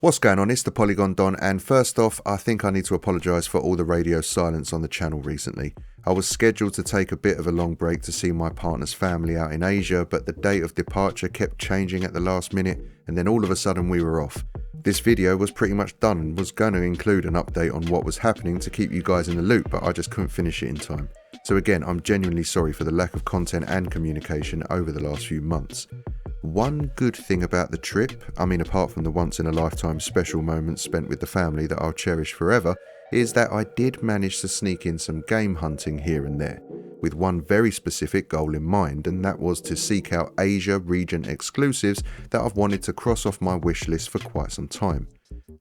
What's going on? It's the Polygon Don, and first off, I think I need to apologise for all the radio silence on the channel recently. I was scheduled to take a bit of a long break to see my partner's family out in Asia, but the date of departure kept changing at the last minute, and then all of a sudden we were off. This video was pretty much done and was going to include an update on what was happening to keep you guys in the loop, but I just couldn't finish it in time. So again, I'm genuinely sorry for the lack of content and communication over the last few months. One good thing about the trip, apart from the once in a lifetime special moments spent with the family that I'll cherish forever, is that I did manage to sneak in some game hunting here and there, with one very specific goal in mind, and that was to seek out Asia region exclusives that I've wanted to cross off my wish list for quite some time.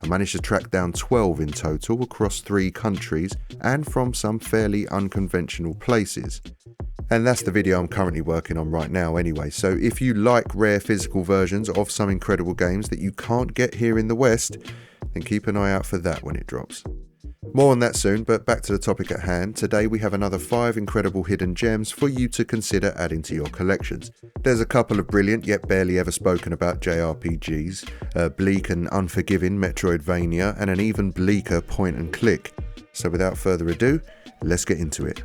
I managed to track down 12 in total across 3 countries and from some fairly unconventional places. And that's the video I'm currently working on right now anyway, so if you like rare physical versions of some incredible games that you can't get here in the West, then keep an eye out for that when it drops. More on that soon, but back to the topic at hand. Today we have another 5 incredible hidden gems for you to consider adding to your collections. There's a couple of brilliant yet barely ever spoken about JRPGs, a bleak and unforgiving Metroidvania, and an even bleaker point and click. So without further ado, let's get into it.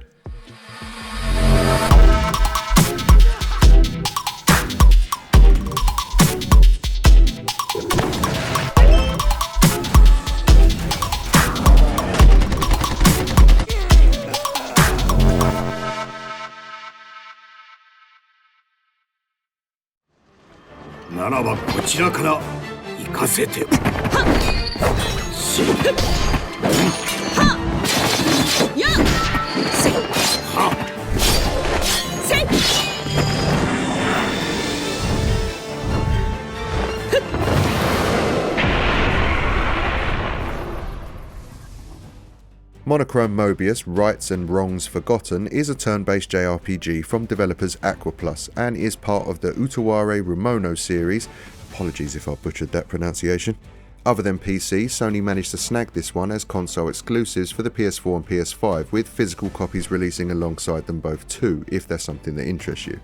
Monochrome Mobius, Rights and Wrongs Forgotten, is a turn-based JRPG from developers Aquaplus and is part of the Utaware Rumono series. Apologies if I butchered that pronunciation. Other than PC, Sony managed to snag this one as console exclusives for the PS4 and PS5, with physical copies releasing alongside them both too, if there's something that interests you.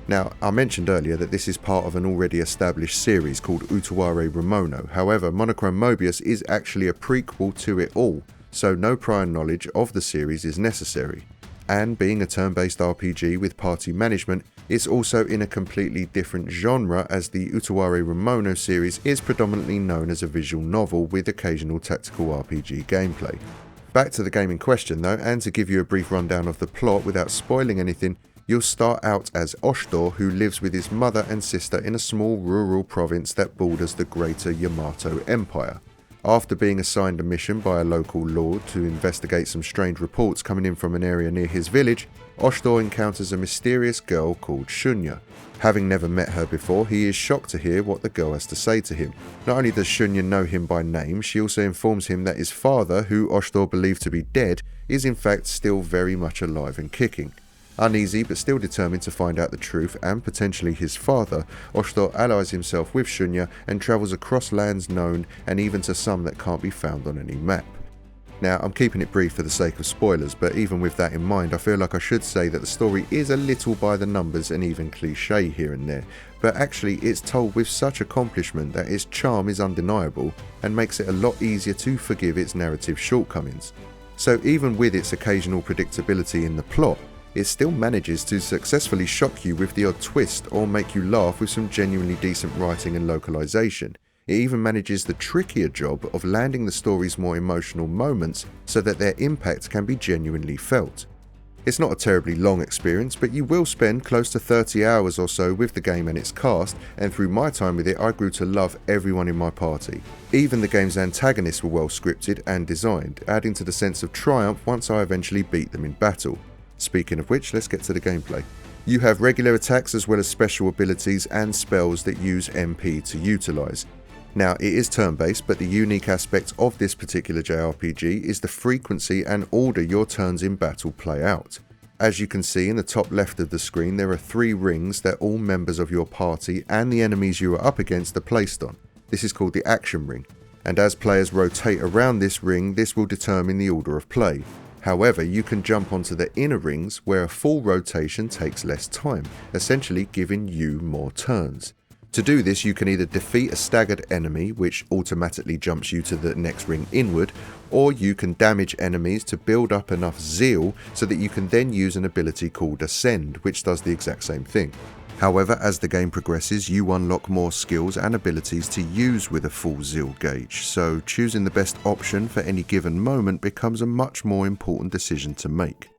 Now, I mentioned earlier that this is part of an already established series called Utaware Rumono. However, Monochrome Mobius is actually a prequel to it all, so no prior knowledge of the series is necessary. And being a turn-based RPG with party management, it's also in a completely different genre, as the Utaware Rumono series is predominantly known as a visual novel with occasional tactical RPG gameplay. Back to the game in question though, and to give you a brief rundown of the plot without spoiling anything, you'll start out as Oshdor, who lives with his mother and sister in a small rural province that borders the greater Yamato Empire. After being assigned a mission by a local lord to investigate some strange reports coming in from an area near his village, Oshdor encounters a mysterious girl called Shunya. Having never met her before, he is shocked to hear what the girl has to say to him. Not only does Shunya know him by name, she also informs him that his father, who Oshdor believed to be dead, is in fact still very much alive and kicking. Uneasy but still determined to find out the truth and potentially his father, Oshdor allies himself with Shunya and travels across lands known and even to some that can't be found on any map. Now, I'm keeping it brief for the sake of spoilers, but even with that in mind, I feel like I should say that the story is a little by the numbers and even cliche here and there, but actually it's told with such accomplishment that its charm is undeniable and makes it a lot easier to forgive its narrative shortcomings. So even with its occasional predictability in the plot, it still manages to successfully shock you with the odd twist or make you laugh with some genuinely decent writing and localization. It even manages the trickier job of landing the story's more emotional moments so that their impact can be genuinely felt. It's not a terribly long experience, but you will spend close to 30 hours or so with the game and its cast, and through my time with it I grew to love everyone in my party. Even the game's antagonists were well scripted and designed, adding to the sense of triumph once I eventually beat them in battle. Speaking of which, let's get to the gameplay. You have regular attacks as well as special abilities and spells that use MP to utilise. Now, it is turn-based, but the unique aspect of this particular JRPG is the frequency and order your turns in battle play out. As you can see in the top left of the screen, there are 3 rings that all members of your party and the enemies you are up against are placed on. This is called the action ring, and as players rotate around this ring, this will determine the order of play. However, you can jump onto the inner rings where a full rotation takes less time, essentially giving you more turns. To do this, you can either defeat a staggered enemy, which automatically jumps you to the next ring inward, or you can damage enemies to build up enough zeal so that you can then use an ability called Ascend, which does the exact same thing. However, as the game progresses, you unlock more skills and abilities to use with a full zeal gauge, so choosing the best option for any given moment becomes a much more important decision to make.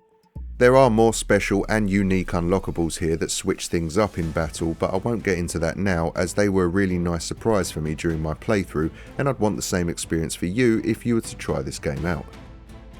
There are more special and unique unlockables here that switch things up in battle, but I won't get into that now as they were a really nice surprise for me during my playthrough, and I'd want the same experience for you if you were to try this game out.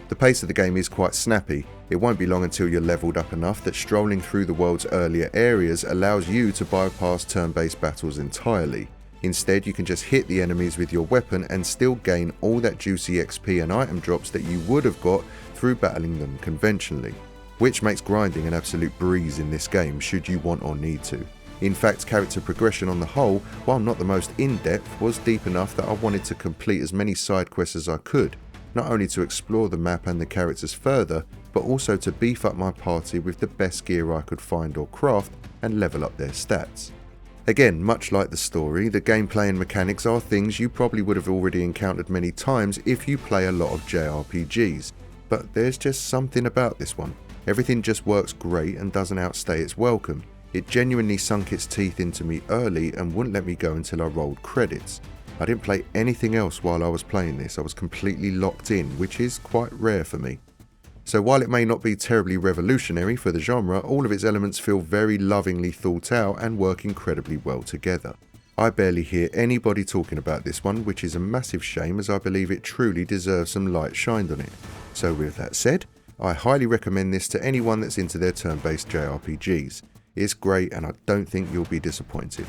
The pace of the game is quite snappy. It won't be long until you're leveled up enough that strolling through the world's earlier areas allows you to bypass turn-based battles entirely. Instead, you can just hit the enemies with your weapon and still gain all that juicy XP and item drops that you would have got through battling them conventionally, which makes grinding an absolute breeze in this game should you want or need to. In fact, character progression on the whole, while not the most in-depth, was deep enough that I wanted to complete as many side quests as I could, not only to explore the map and the characters further, but also to beef up my party with the best gear I could find or craft and level up their stats. Again, much like the story, the gameplay and mechanics are things you probably would have already encountered many times if you play a lot of JRPGs, but there's just something about this one. Everything just works great and doesn't outstay its welcome. It genuinely sunk its teeth into me early and wouldn't let me go until I rolled credits. I didn't play anything else while I was playing this. I was completely locked in, which is quite rare for me. So while it may not be terribly revolutionary for the genre, all of its elements feel very lovingly thought out and work incredibly well together. I barely hear anybody talking about this one, which is a massive shame as I believe it truly deserves some light shined on it. So with that said, I highly recommend this to anyone that's into their turn-based JRPGs. It's great and I don't think you'll be disappointed.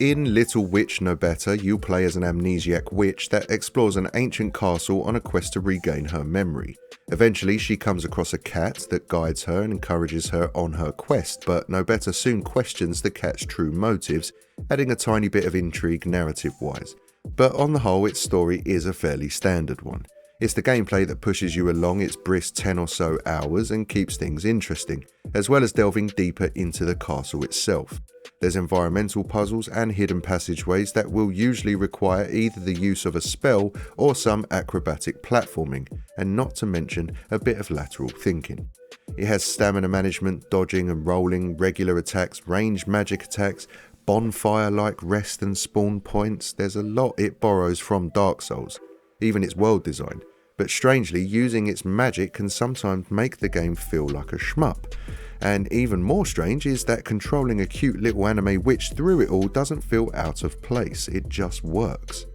In Little Witch Nobeta, you play as an amnesiac witch that explores an ancient castle on a quest to regain her memory. Eventually, she comes across a cat that guides her and encourages her on her quest, but Nobeta soon questions the cat's true motives, adding a tiny bit of intrigue narrative-wise. But on the whole, its story is a fairly standard one. It's the gameplay that pushes you along its brisk 10 or so hours and keeps things interesting, as well as delving deeper into the castle itself. There's environmental puzzles and hidden passageways that will usually require either the use of a spell or some acrobatic platforming, and not to mention a bit of lateral thinking. It has stamina management, dodging and rolling, regular attacks, ranged magic attacks, bonfire-like rest and spawn points. There's a lot it borrows from Dark Souls, even its world design, but strangely using its magic can sometimes make the game feel like a shmup. And even more strange is that controlling a cute little anime witch through it all doesn't feel out of place, it just works.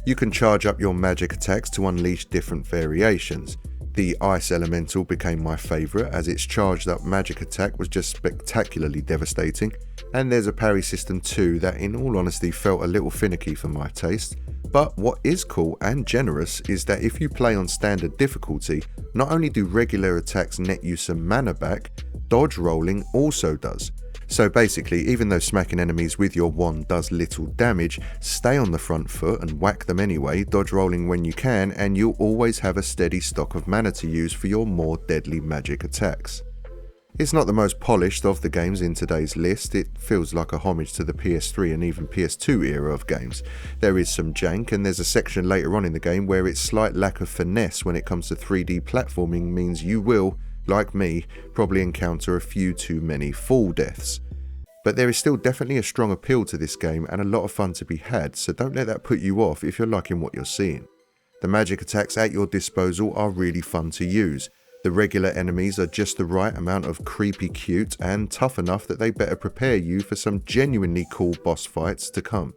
You can charge up your magic attacks to unleash different variations. The Ice Elemental became my favourite as its charged up magic attack was just spectacularly devastating, and there's a parry system too that in all honesty felt a little finicky for my taste. But what is cool and generous is that if you play on standard difficulty, not only do regular attacks net you some mana back, dodge rolling also does. So basically, even though smacking enemies with your wand does little damage, stay on the front foot and whack them anyway, dodge rolling when you can, and you'll always have a steady stock of mana to use for your more deadly magic attacks. It's not the most polished of the games in today's list. It feels like a homage to the PS3 and even PS2 era of games. There is some jank, and there's a section later on in the game where its slight lack of finesse when it comes to 3D platforming means you will, like me, probably encounter a few too many fall deaths. But there is still definitely a strong appeal to this game and a lot of fun to be had, so don't let that put you off if you're liking what you're seeing. The magic attacks at your disposal are really fun to use. The regular enemies are just the right amount of creepy cute and tough enough that they better prepare you for some genuinely cool boss fights to come.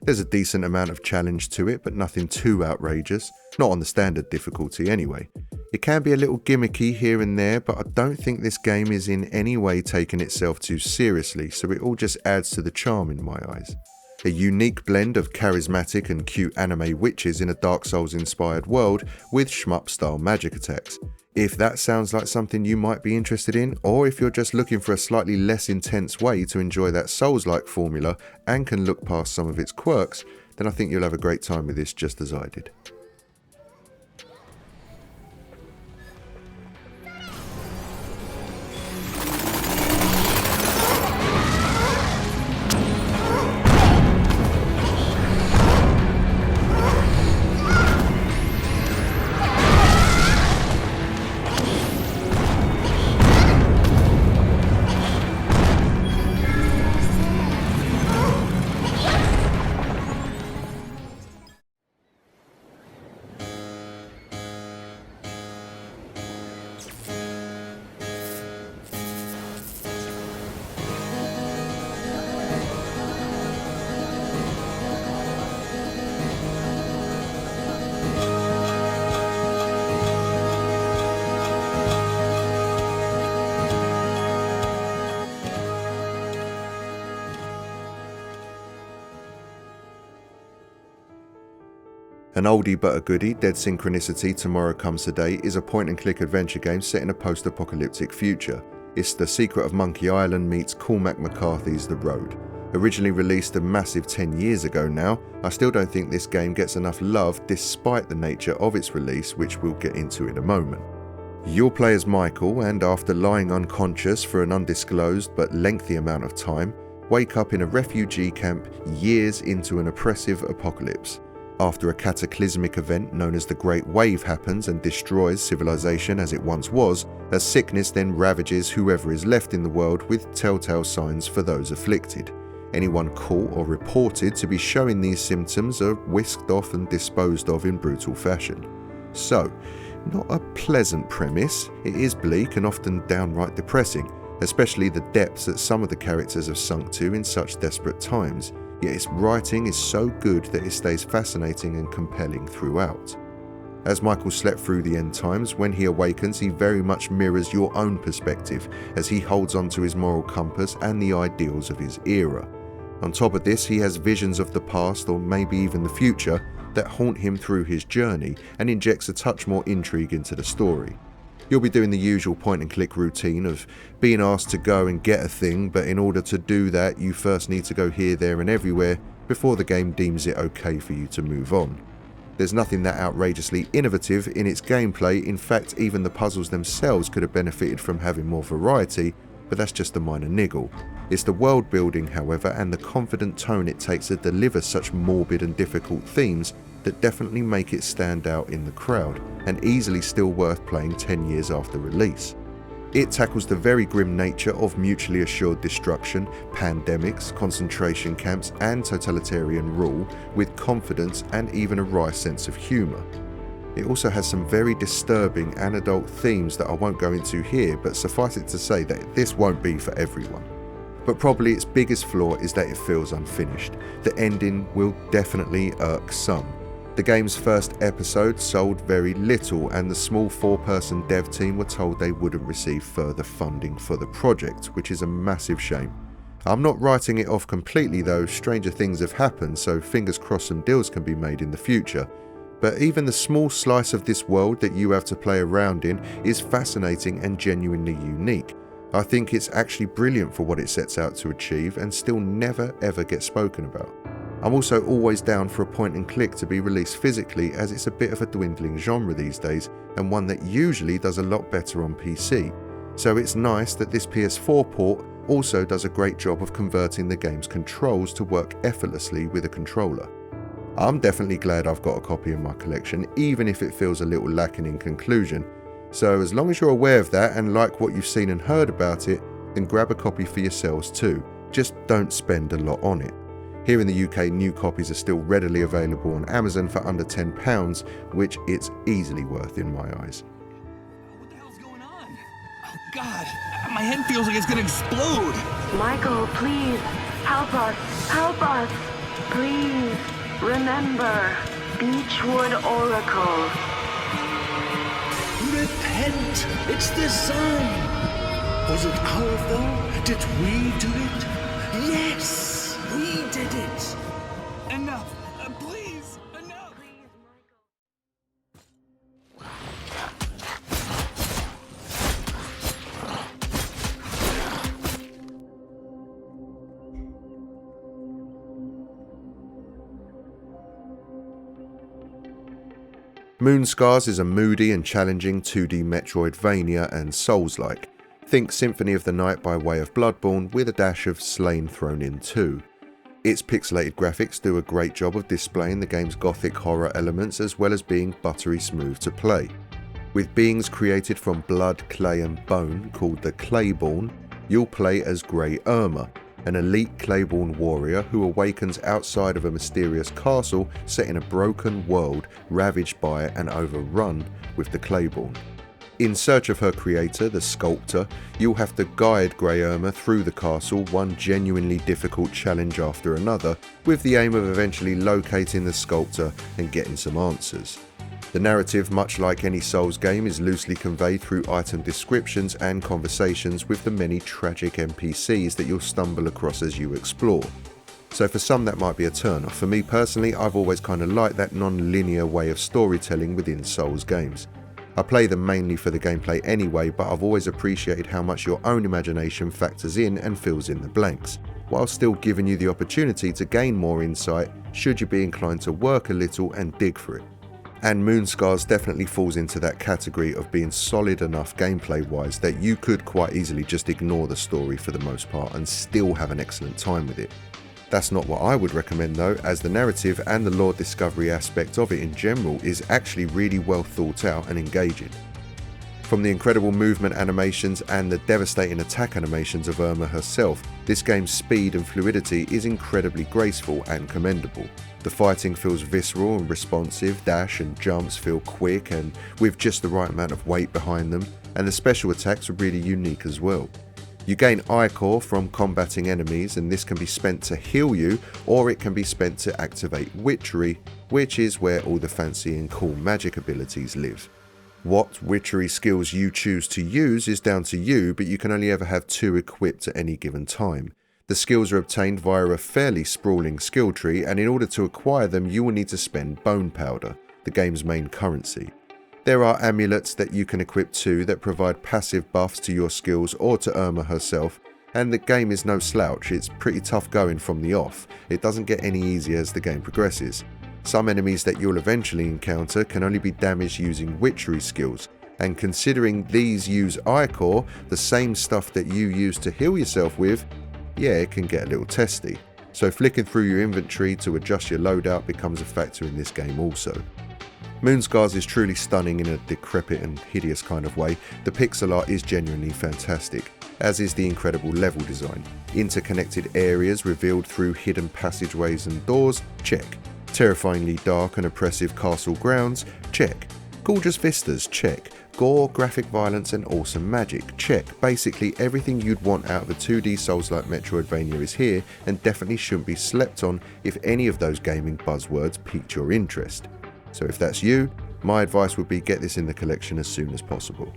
There's a decent amount of challenge to it, but nothing too outrageous, not on the standard difficulty anyway. It can be a little gimmicky here and there, but I don't think this game is in any way taking itself too seriously, so it all just adds to the charm in my eyes. A unique blend of charismatic and cute anime witches in a Dark Souls inspired world with shmup style magic attacks. If that sounds like something you might be interested in, or if you're just looking for a slightly less intense way to enjoy that Souls-like formula and can look past some of its quirks, then I think you'll have a great time with this just as I did. An oldie but a goodie, Dead Synchronicity Tomorrow Comes Today is a point-and-click adventure game set in a post-apocalyptic future. It's the Secret of Monkey Island meets Cormac McCarthy's The Road. Originally released a massive 10 years ago now, I still don't think this game gets enough love despite the nature of its release, which we'll get into in a moment. You'll play as Michael, and after lying unconscious for an undisclosed but lengthy amount of time, wake up in a refugee camp years into an oppressive apocalypse. After a cataclysmic event known as the Great Wave happens and destroys civilization as it once was, a sickness then ravages whoever is left in the world with telltale signs for those afflicted. Anyone caught or reported to be showing these symptoms are whisked off and disposed of in brutal fashion. So, not a pleasant premise, it is bleak and often downright depressing, especially the depths that some of the characters have sunk to in such desperate times. Yet its writing is so good that it stays fascinating and compelling throughout. As Michael slept through the end times, when he awakens he very much mirrors your own perspective as he holds on to his moral compass and the ideals of his era. On top of this, he has visions of the past or maybe even the future that haunt him through his journey and injects a touch more intrigue into the story. You'll be doing the usual point-and-click routine of being asked to go and get a thing, but in order to do that you first need to go here, there and everywhere before the game deems it okay for you to move on. There's nothing that outrageously innovative in its gameplay, in fact even the puzzles themselves could have benefited from having more variety, but that's just a minor niggle. It's the world building, however, and the confident tone it takes to deliver such morbid and difficult themes that definitely make it stand out in the crowd, and easily still worth playing 10 years after release. It tackles the very grim nature of mutually assured destruction, pandemics, concentration camps and totalitarian rule with confidence and even a wry sense of humour. It also has some very disturbing and adult themes that I won't go into here, but suffice it to say that this won't be for everyone. But probably its biggest flaw is that it feels unfinished. The ending will definitely irk some. The game's first episode sold very little, and the small 4-person dev team were told they wouldn't receive further funding for the project, which is a massive shame. I'm not writing it off completely though, stranger things have happened, so fingers crossed some deals can be made in the future. But even the small slice of this world that you have to play around in is fascinating and genuinely unique. I think it's actually brilliant for what it sets out to achieve and still never ever gets spoken about. I'm also always down for a point and click to be released physically, as it's a bit of a dwindling genre these days and one that usually does a lot better on PC. So it's nice that this PS4 port also does a great job of converting the game's controls to work effortlessly with a controller. I'm definitely glad I've got a copy in my collection, even if it feels a little lacking in conclusion. So as long as you're aware of that and like what you've seen and heard about it, then grab a copy for yourselves too. Just don't spend a lot on it. Here in the UK, new copies are still readily available on Amazon for under £10, which it's easily worth in my eyes. What the hell's going on? Oh God, my head feels like it's gonna explode. Michael, please, help us, please. Remember, Beechwood Oracle. Repent! It's the sun! Was it our fault? Did we do it? Yes! We did it! Enough! Please! Enough! Moonscars is a moody and challenging 2D Metroidvania and Souls-like. Think Symphony of the Night by way of Bloodborne with a dash of Slain thrown in too. Its pixelated graphics do a great job of displaying the game's gothic horror elements as well as being buttery smooth to play. With beings created from blood, clay and bone called the Clayborn, you'll play as Grey Irma, an elite Clayborn warrior who awakens outside of a mysterious castle set in a broken world ravaged by and overrun with the Clayborn. In search of her creator, the Sculptor, you'll have to guide Grey Irma through the castle, one genuinely difficult challenge after another, with the aim of eventually locating the Sculptor and getting some answers. The narrative, much like any Souls game, is loosely conveyed through item descriptions and conversations with the many tragic NPCs that you'll stumble across as you explore. So for some that might be a turn-off. For me personally, I've always kind of liked that non-linear way of storytelling within Souls games. I play them mainly for the gameplay anyway, but I've always appreciated how much your own imagination factors in and fills in the blanks, while still giving you the opportunity to gain more insight should you be inclined to work a little and dig for it. And Moonscars definitely falls into that category of being solid enough gameplay wise that you could quite easily just ignore the story for the most part and still have an excellent time with it. That's not what I would recommend though, as the narrative and the lore discovery aspect of it in general is actually really well thought out and engaging. From the incredible movement animations and the devastating attack animations of Irma herself, this game's speed and fluidity is incredibly graceful and commendable. The fighting feels visceral and responsive, dash and jumps feel quick and with just the right amount of weight behind them, and the special attacks are really unique as well. You gain Ichor from combating enemies, and this can be spent to heal you, or it can be spent to activate Witchery, which is where all the fancy and cool magic abilities live. What Witchery skills you choose to use is down to you, but you can only ever have 2 equipped at any given time. The skills are obtained via a fairly sprawling skill tree, and in order to acquire them you will need to spend bone powder, the game's main currency. There are amulets that you can equip too that provide passive buffs to your skills or to Irma herself, and the game is no slouch. It's pretty tough going from the off. It doesn't get any easier as the game progresses. Some enemies that you'll eventually encounter can only be damaged using Witchery skills, and considering these use Ichor, the same stuff that you use to heal yourself with, yeah, it can get a little testy. So flicking through your inventory to adjust your loadout becomes a factor in this game also. Moonscars is truly stunning in a decrepit and hideous kind of way. The pixel art is genuinely fantastic, as is the incredible level design. Interconnected areas revealed through hidden passageways and doors, check. Terrifyingly dark and oppressive castle grounds, check. Gorgeous vistas, check. Gore, graphic violence and awesome magic, check. Basically everything you'd want out of a 2D Souls-like Metroidvania is here, and definitely shouldn't be slept on if any of those gaming buzzwords piqued your interest. So if that's you, my advice would be get this in the collection as soon as possible.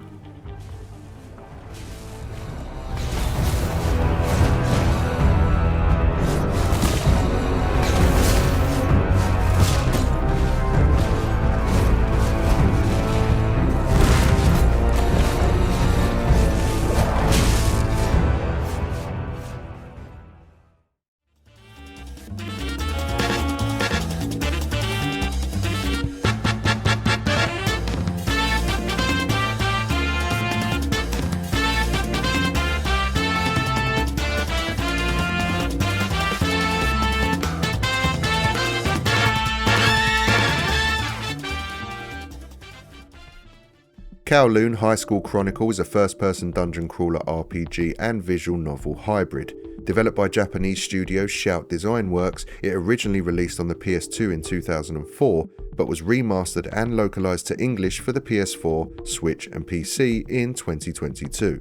Kowloon High School Chronicle is a first-person dungeon crawler RPG and visual novel hybrid. Developed by Japanese studio Shout Design Works, it originally released on the PS2 in 2004, but was remastered and localized to English for the PS4, Switch and PC in 2022.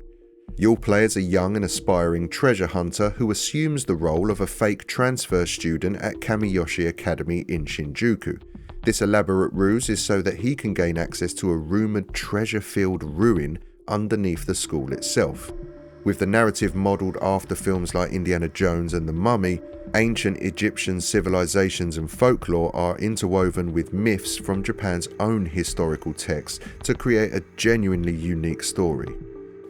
You'll play as a young and aspiring treasure hunter who assumes the role of a fake transfer student at Kamiyoshi Academy in Shinjuku. This elaborate ruse is so that he can gain access to a rumoured treasure-filled ruin underneath the school itself. With the narrative modelled after films like Indiana Jones and The Mummy, ancient Egyptian civilizations and folklore are interwoven with myths from Japan's own historical texts to create a genuinely unique story.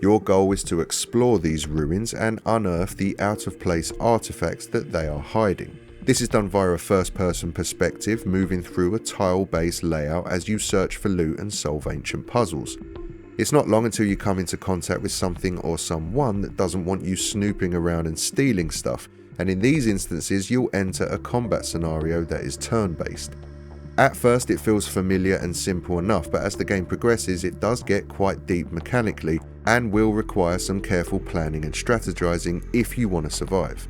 Your goal is to explore these ruins and unearth the out-of-place artifacts that they are hiding. This is done via a first-person perspective, moving through a tile-based layout as you search for loot and solve ancient puzzles. It's not long until you come into contact with something or someone that doesn't want you snooping around and stealing stuff, and in these instances you'll enter a combat scenario that is turn-based. At first it feels familiar and simple enough, but as the game progresses it does get quite deep mechanically and will require some careful planning and strategizing if you want to survive.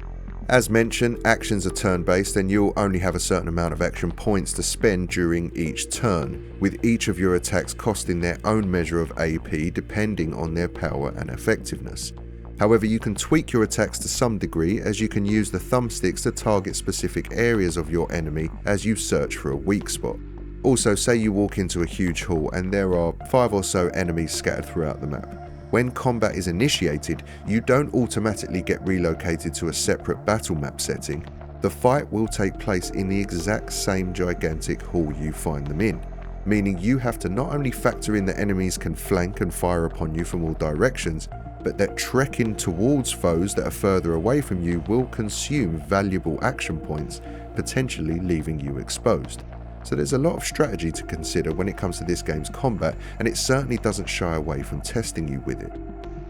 As mentioned, actions are turn-based and you'll only have a certain amount of action points to spend during each turn, with each of your attacks costing their own measure of AP depending on their power and effectiveness. However, you can tweak your attacks to some degree, as you can use the thumbsticks to target specific areas of your enemy as you search for a weak spot. Also, say you walk into a huge hall and there are 5 or so enemies scattered throughout the map. When combat is initiated, you don't automatically get relocated to a separate battle map setting. The fight will take place in the exact same gigantic hall you find them in, meaning you have to not only factor in that enemies can flank and fire upon you from all directions, but that trekking towards foes that are further away from you will consume valuable action points, potentially leaving you exposed. So there's a lot of strategy to consider when it comes to this game's combat, and it certainly doesn't shy away from testing you with it.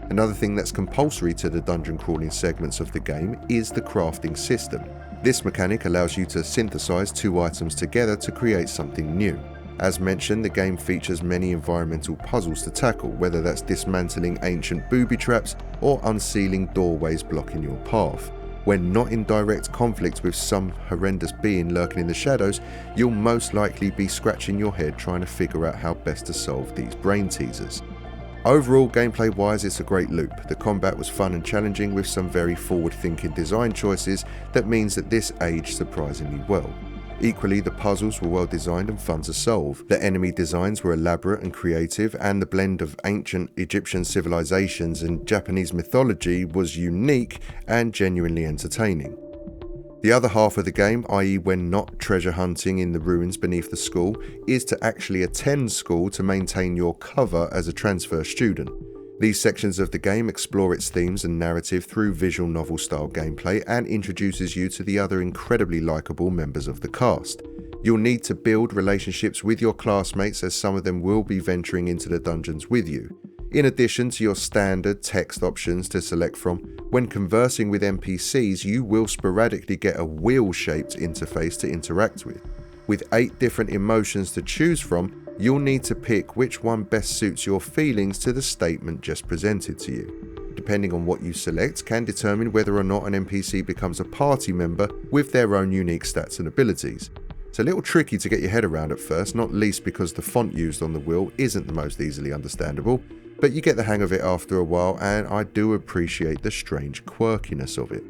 Another thing that's compulsory to the dungeon crawling segments of the game is the crafting system. This mechanic allows you to synthesize 2 items together to create something new. As mentioned, the game features many environmental puzzles to tackle, whether that's dismantling ancient booby traps or unsealing doorways blocking your path. When not in direct conflict with some horrendous being lurking in the shadows, you'll most likely be scratching your head trying to figure out how best to solve these brain teasers. Overall, gameplay wise, it's a great loop. The combat was fun and challenging with some very forward-thinking design choices that means that this aged surprisingly well. Equally, the puzzles were well designed and fun to solve. The enemy designs were elaborate and creative, and the blend of ancient Egyptian civilizations and Japanese mythology was unique and genuinely entertaining. The other half of the game, i.e. when not treasure hunting in the ruins beneath the school, is to actually attend school to maintain your cover as a transfer student. These sections of the game explore its themes and narrative through visual novel style gameplay and introduces you to the other incredibly likeable members of the cast. You'll need to build relationships with your classmates, as some of them will be venturing into the dungeons with you. In addition to your standard text options to select from, when conversing with NPCs you will sporadically get a wheel-shaped interface to interact with. With 8 different emotions to choose from, you'll need to pick which one best suits your feelings to the statement just presented to you. Depending on what you select can determine whether or not an NPC becomes a party member with their own unique stats and abilities. It's a little tricky to get your head around at first, not least because the font used on the wheel isn't the most easily understandable, but you get the hang of it after a while, and I do appreciate the strange quirkiness of it.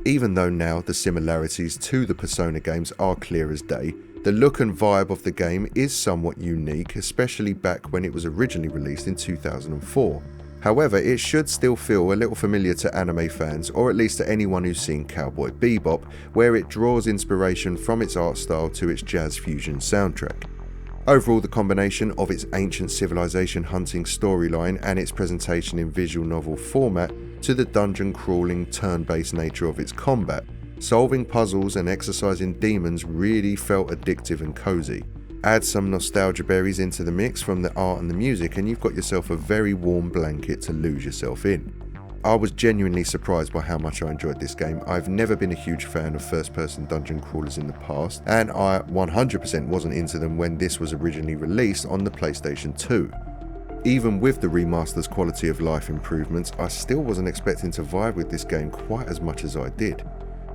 Even though now the similarities to the Persona games are clear as day, the look and vibe of the game is somewhat unique, especially back when it was originally released in 2004. However, it should still feel a little familiar to anime fans, or at least to anyone who's seen Cowboy Bebop, where it draws inspiration from its art style to its jazz fusion soundtrack. Overall, the combination of its ancient civilization hunting storyline and its presentation in visual novel format to the dungeon crawling turn-based nature of its combat, solving puzzles and exercising demons really felt addictive and cozy. Add some nostalgia berries into the mix from the art and the music and you've got yourself a very warm blanket to lose yourself in. I was genuinely surprised by how much I enjoyed this game. I've never been a huge fan of first-person dungeon crawlers in the past, and I 100% wasn't into them when this was originally released on the PlayStation 2. Even with the remaster's quality of life improvements, I still wasn't expecting to vibe with this game quite as much as I did.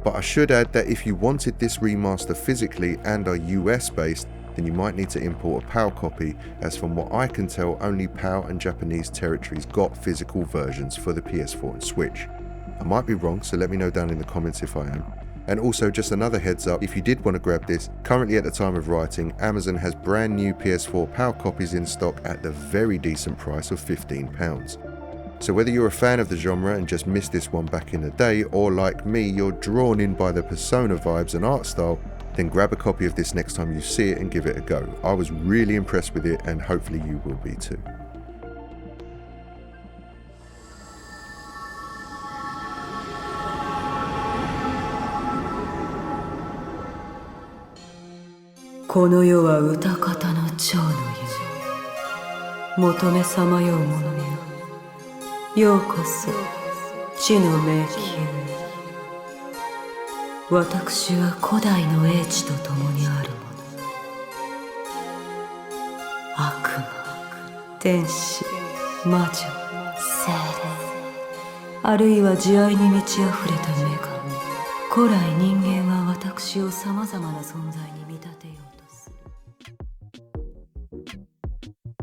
But I should add that if you wanted this remaster physically and are US based, then you might need to import a PAL copy, as from what I can tell, only PAL and Japanese territories got physical versions for the PS4 and Switch. I might be wrong, so let me know down in the comments if I am. And also, just another heads up, if you did want to grab this, currently at the time of writing, Amazon has brand new PS4 PAL copies in stock at the very decent price of £15. So whether you're a fan of the genre and just missed this one back in the day, or like me, you're drawn in by the Persona vibes and art style, then grab a copy of this next time you see it and give it a go. I was really impressed with it, and hopefully you will be too.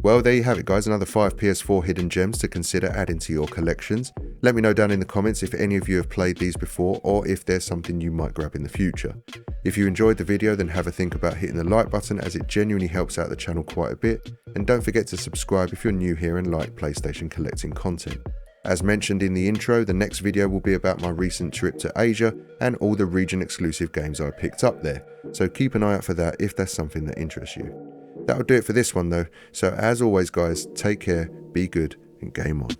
Well, there you have it guys, another 5 PS4 hidden gems to consider adding to your collections. Let me know down in the comments if any of you have played these before, or if there's something you might grab in the future. If you enjoyed the video, then have a think about hitting the like button, as it genuinely helps out the channel quite a bit. And don't forget to subscribe if you're new here and like PlayStation collecting content. As mentioned in the intro, the next video will be about my recent trip to Asia and all the region exclusive games I picked up there. So keep an eye out for that if that's something that interests you. That'll do it for this one though, so as always guys, take care, be good, and game on.